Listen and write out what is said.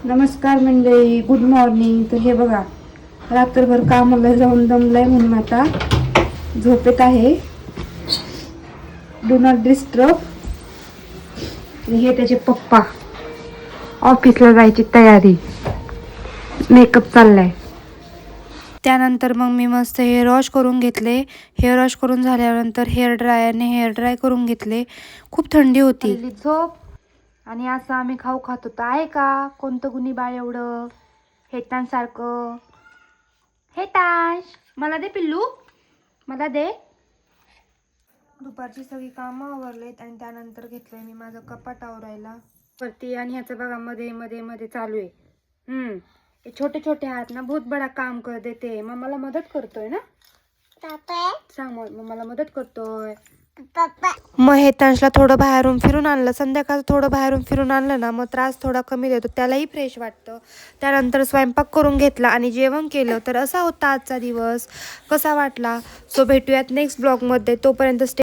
नमस्कार मंडळी, good morning. तर हे बघा, रात्रभर कामाला जाऊन दमलाय म्हणून आता झोपेत आहे. Do not disturb. हे त्याचे पप्पा ऑफिसला जायची तयारी, मेकअप चाललाय. त्यानंतर मग मी मस्त हेअर वॉश करून घेतले. हेअर वॉश करून झाल्यानंतर हेअर ड्रायरने हेअर ड्राय करून घेतले. खूप थंडी होती. झोप आणि असं आम्ही खाऊ खात होतो. आहे का कोणतं गुणी बाळ एवढं हेतांसारखं? हेतांश, मला दे पिल्लू, मला दे. दुपारची सगळी कामं आवरलेत आणि त्यानंतर घेतलंय मी माझं कपाट आवरायला वरती. आणि ह्याचं बघा मध्ये मध्ये मध्ये चालू आहे. हे छोटे छोटे हात ना बहुत बडा काम कर देते. मम्माला मदत करतोय ना? सांग मम्माला मदत करतोय. मग हेतांशला थोडं बाहेरून फिरून आणलं. संध्याकाळ थोडं बाहेरून फिरून आणलं ना मग त्रास थोडा कमी देतो, त्यालाही फ्रेश वाटतं. त्यानंतर स्वयंपाक करून घेतला आणि जेवण केलं. तर असा होता आजचा दिवस. कसा वाटला? सो भेटूयात नेक्स्ट ब्लॉगमध्ये. तोपर्यंत